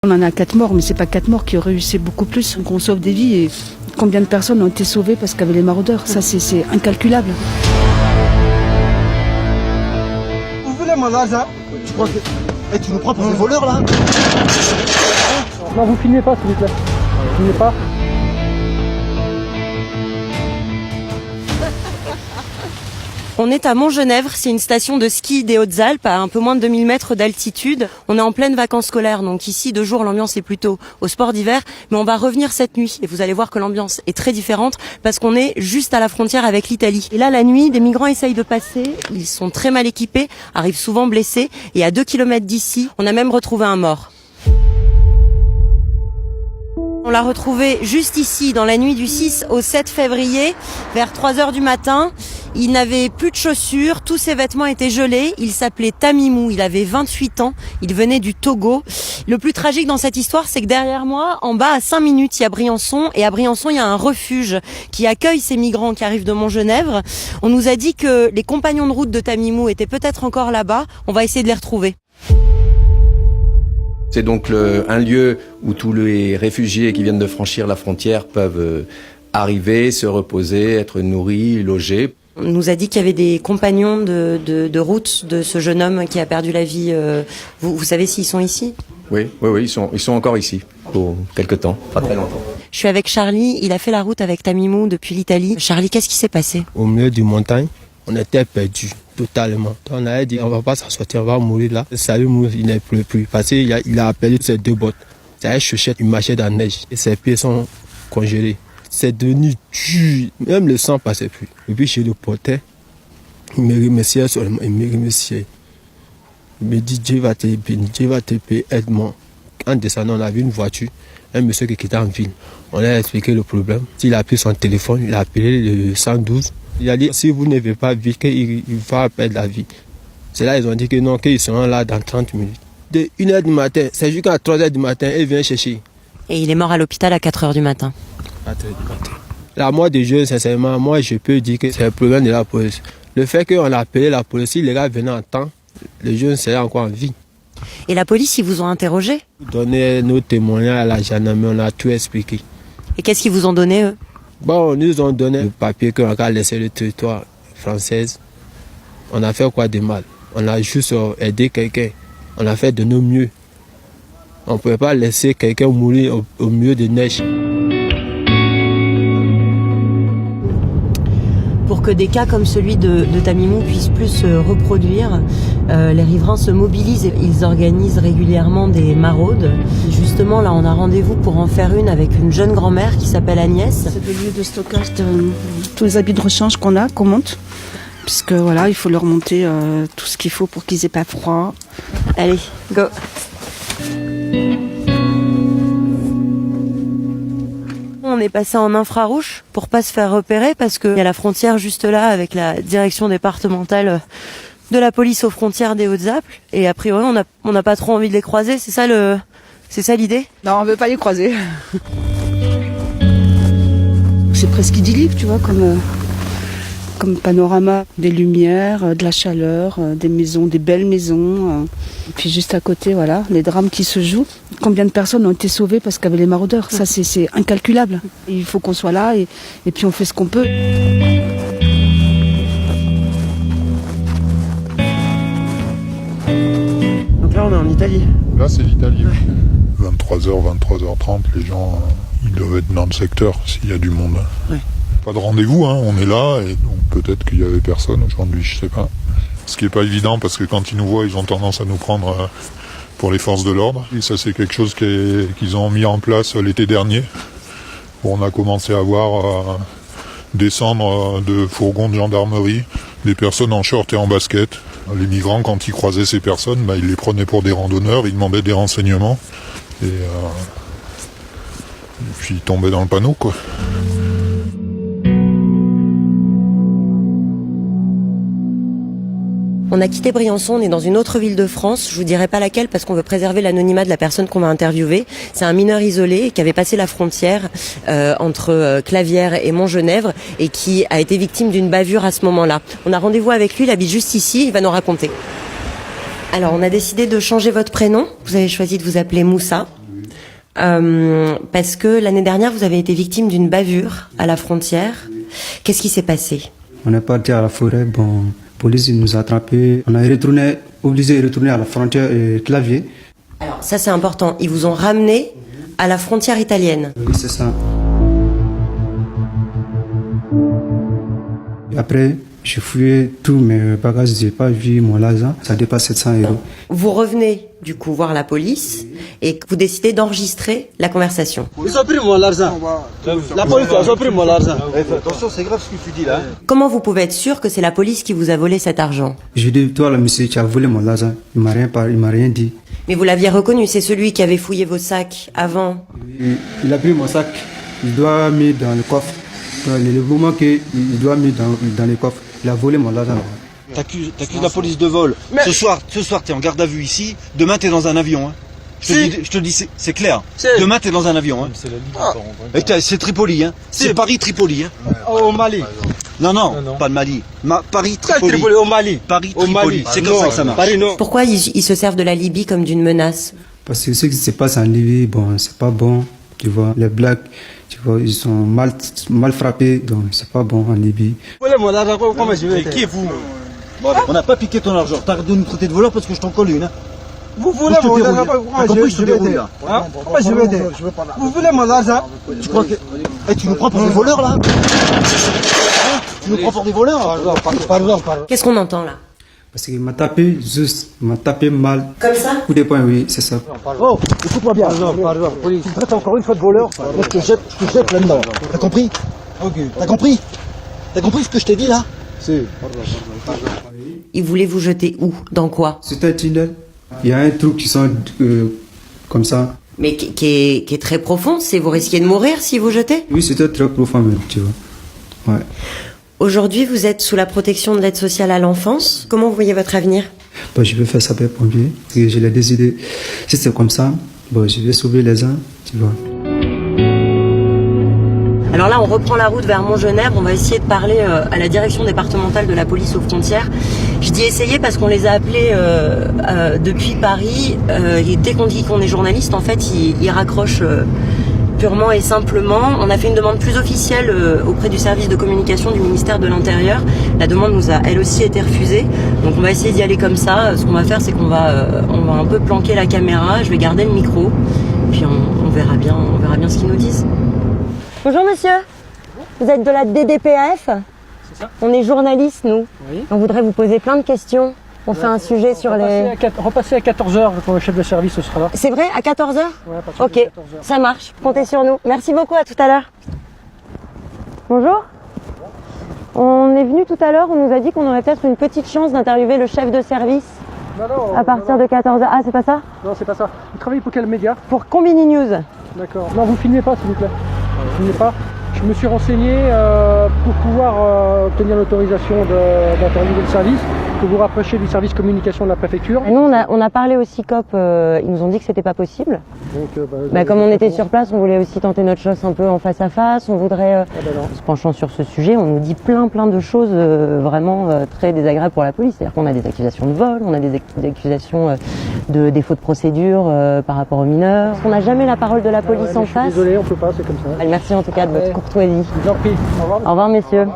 On en a 4 morts, mais c'est pas 4 morts qui auraient eu, c'est beaucoup plus. Donc on sauve des vies et combien de personnes ont été sauvées parce qu'il y avait les maraudeurs. Ça, c'est incalculable. Vous voulez mon argent? Je crois que... Et tu nous prends pour des voleurs là? Non, vous filmez pas s'il vous plaît. Vous filmez pas. On est à Montgenèvre, c'est une station de ski des Hautes-Alpes à un peu moins de 2000 mètres d'altitude. On est en pleine vacances scolaires, donc ici, de jour, l'ambiance est plutôt au sport d'hiver. Mais on va revenir cette nuit et vous allez voir que l'ambiance est très différente parce qu'on est juste à la frontière avec l'Italie. Et là, la nuit, des migrants essayent de passer. Ils sont très mal équipés, arrivent souvent blessés. Et à 2 km d'ici, on a même retrouvé un mort. On l'a retrouvé juste ici, dans la nuit du 6 au 7 février, vers 3h du matin. Il n'avait plus de chaussures, tous ses vêtements étaient gelés. Il s'appelait Tamimou, il avait 28 ans, il venait du Togo. Le plus tragique dans cette histoire, c'est que derrière moi, en bas, à 5 minutes, il y a Briançon. Et à Briançon, il y a un refuge qui accueille ces migrants qui arrivent de Montgenèvre. On nous a dit que les compagnons de route de Tamimou étaient peut-être encore là-bas. On va essayer de les retrouver. C'est donc un lieu où tous les réfugiés qui viennent de franchir la frontière peuvent arriver, se reposer, être nourris, logés. On nous a dit qu'il y avait des compagnons de route de ce jeune homme qui a perdu la vie. Vous savez s'ils sont ici ? Oui, ils sont encore ici pour quelque temps, pas très longtemps. Je suis avec Charlie, il a fait la route avec Tamimou depuis l'Italie. Charlie, qu'est-ce qui s'est passé ? Au milieu du montagne, on était perdus totalement. On avait dit on va pas s'en sortir, on va mourir là. Salut, il ne pleut plus parce qu'il a appelé ses 2 bottes. C'est une chaussette, il marchait dans la neige et ses pieds sont congelés. C'est devenu dur, même le sang passait plus. Et puis je le portais, il me remerciait seulement, il me remerciait. Il me dit Dieu va te bénir, Dieu va te payer, aide-moi. En descendant, on a vu une voiture, un monsieur qui était en ville. On lui a expliqué le problème. Il a pris son téléphone, il a appelé le 112. Il a dit, si vous ne n'avez pas vu, qu'il va perdre la vie. C'est là qu'ils ont dit que non, qu'ils seront là dans 30 minutes. De 1h du matin, c'est jusqu'à 3h du matin, ils viennent chercher. Et il est mort à l'hôpital à 4h du matin. 4h du matin. La mort des jeunes, sincèrement, moi je peux dire que c'est un problème de la police. Le fait qu'on a appelé la police, si les gars venaient en temps, les jeunes seraient encore en vie. Et la police, ils vous ont interrogé ? Donner nos témoignages à la gendarmerie, on a tout expliqué. Et qu'est-ce qu'ils vous ont donné, eux ? Bon, ils nous ont donné le papier qu'on a laissé le territoire français. On a fait quoi de mal? On a juste aidé quelqu'un. On a fait de nos mieux. On ne pouvait pas laisser quelqu'un mourir au milieu de neige. Pour que des cas comme celui de Tamimou puissent plus se reproduire, les riverains se mobilisent et ils organisent régulièrement des maraudes. Justement, là, on a rendez-vous pour en faire une avec une jeune grand-mère qui s'appelle Agnès. C'est le lieu de stockage de tous les habits de rechange qu'on monte. Puisque voilà, il faut leur monter tout ce qu'il faut pour qu'ils aient pas froid. Allez, go! On est passé en infrarouge pour pas se faire repérer parce qu'il y a la frontière juste là avec la direction départementale de la police aux frontières des Hautes-Alpes. Et a priori, on n'a pas trop envie de les croiser. C'est ça l'idée ? Non, on veut pas les croiser. C'est presque idyllique, tu vois, comme panorama. Des lumières, de la chaleur, des maisons, des belles maisons. Et puis juste à côté, voilà, les drames qui se jouent. Combien de personnes ont été sauvées parce qu'il y avait les maraudeurs. Ça, c'est incalculable. Il faut qu'on soit là et puis on fait ce qu'on peut. Donc là, on est en Italie. Là, c'est l'Italie. 23h, 23h30, les gens, ils doivent être dans le secteur s'il y a du monde. Ouais. Pas de rendez-vous, hein, on est là, et donc peut-être qu'il y avait personne aujourd'hui, je sais pas. Ce qui est pas évident, parce que quand ils nous voient, ils ont tendance à nous prendre pour les forces de l'ordre. Et ça, c'est quelque chose qu'ils ont mis en place l'été dernier. On a commencé à voir descendre de fourgons de gendarmerie des personnes en short et en basket. Les migrants, quand ils croisaient ces personnes, ils les prenaient pour des randonneurs, ils demandaient des renseignements. Et puis ils tombaient dans le panneau, quoi. On a quitté Briançon, on est dans une autre ville de France. Je vous dirai pas laquelle parce qu'on veut préserver l'anonymat de la personne qu'on va interviewer. C'est un mineur isolé qui avait passé la frontière entre Clavières et Montgenèvre et qui a été victime d'une bavure à ce moment-là. On a rendez-vous avec lui, il habite juste ici, il va nous raconter. Alors, on a décidé de changer votre prénom. Vous avez choisi de vous appeler Moussa. parce que l'année dernière, vous avez été victime d'une bavure à la frontière. Qu'est-ce qui s'est passé? On est parti à la forêt, bon, la police nous a attrapés. On est obligé de retourner à la frontière et clavier. Alors ça c'est important, ils vous ont ramené à la frontière italienne. Oui, c'est ça. Et après, j'ai fouillé tous mes bagages, j'ai pas vu mon l'argent, ça dépasse 700 €. Vous revenez du coup voir la police et vous décidez d'enregistrer la conversation. Ils ont pris mon argent. La police, ils ont pris mon argent. Attention, c'est grave ce que tu dis là. Comment vous pouvez être sûr que c'est la police qui vous a volé cet argent? J'ai dit, toi, le monsieur, tu as volé mon argent. Il m'a rien parlé, il m'a rien dit. Mais vous l'aviez reconnu, c'est celui qui avait fouillé vos sacs avant. Il a pris mon sac, il doit mettre dans le coffre. Le moment qu'il doit mettre dans le coffre, il a volé mon argent. T'accuses la police de vol. Ce soir, t'es en garde à vue ici. Demain, t'es dans un avion. Hein. Je te dis, c'est clair. Demain, t'es dans un avion. Hein. C'est Tripoli. Hein. C'est Paris-Tripoli. Hein. Au Mali. Non, pas le Mali. Paris-Tripoli. Au Mali. Paris-Tripoli. C'est comme ça que ça marche. Paris, non. Pourquoi ils se servent de la Libye comme d'une menace? Parce que ce qui se passe en Libye, bon, c'est pas bon. Tu vois, les Blacks, tu vois, ils sont mal frappés, donc c'est pas bon en Libye. Qui est vous? On n'a pas piqué ton argent. T'arrêtes de nous traiter de voleurs parce que je t'en colle une. Hein. Vous voulez mon argent? Je vais t'aider. Pourquoi je vais t'aider? Vous voulez mon argent? Tu crois que... tu nous prends pour des voleurs là? Tu nous prends pour des voleurs? Pardon. Qu'est-ce qu'on entend là? Parce qu'il m'a tapé juste, il m'a tapé mal. Comme ça? Coup de poing, oui, c'est ça. Oh, écoute-moi bien. Pardon, police. Tu me traites encore une fois de voleur? Moi, je te jette là-dedans. T'as compris? Ok. T'as compris? T'as compris ce que je t'ai dit là? Si. Ils voulaient vous jeter où? Dans quoi? C'est un tunnel. Il y a un trou qui sent comme ça. Mais qui est très profond, c'est vous risquez de mourir si vous jetez? Oui, c'était très profond même, tu vois. Ouais. Aujourd'hui, vous êtes sous la protection de l'aide sociale à l'enfance. Comment vous voyez votre avenir? Bon, je vais faire sapeur-pompier. Je l'ai décidé. Si c'est comme ça, bon, je vais sauver les uns, tu vois. Alors là, on reprend la route vers Montgenèvre. On va essayer de parler à la direction départementale de la police aux frontières. Je dis essayer parce qu'on les a appelés depuis Paris. Et dès qu'on dit qu'on est journaliste, en fait, ils raccrochent purement et simplement. On a fait une demande plus officielle auprès du service de communication du ministère de l'Intérieur. La demande nous a elle aussi été refusée. Donc on va essayer d'y aller comme ça. Ce qu'on va faire, c'est qu'on va un peu planquer la caméra. Je vais garder le micro. Puis on verra bien ce qu'ils nous disent. Bonjour monsieur, vous êtes de la DDPAF? C'est ça. On est journalistes nous. Oui. On voudrait vous poser plein de questions. On fait un sujet sur les... Repassez à 14h quand le chef de service sera là. C'est vrai, à 14h? Ouais, à partir Ok, de 14h. ça marche, comptez sur nous. Merci beaucoup, à tout à l'heure. Bonjour. On est venu tout à l'heure, on nous a dit qu'on aurait peut-être une petite chance d'interviewer le chef de service à partir de 14h. Ah, c'est pas ça? Non, c'est pas ça. Vous travaillez pour quel média? Pour Combini News. D'accord. Non, vous filmez pas, s'il vous plaît. Vous filmez pas. Je me suis renseigné pour pouvoir obtenir l'autorisation d'interviewer le service, que vous rapprochiez du service communication de la préfecture. Et nous, on a parlé au CICOP, ils nous ont dit que c'était pas possible. Donc, comme on était sur place, on voulait aussi tenter notre chance un peu en face à face. On voudrait, se penchant sur ce sujet, on nous dit plein de choses vraiment très désagréables pour la police. C'est-à-dire qu'on a des accusations de vol, on a des accusations de défaut de procédure par rapport aux mineurs. Parce qu'on n'a jamais la parole de la police en face. Désolé, on peut pas, c'est comme ça. Merci en tout cas de votre courtoisie. Je vous en prie. Au revoir. Au revoir messieurs.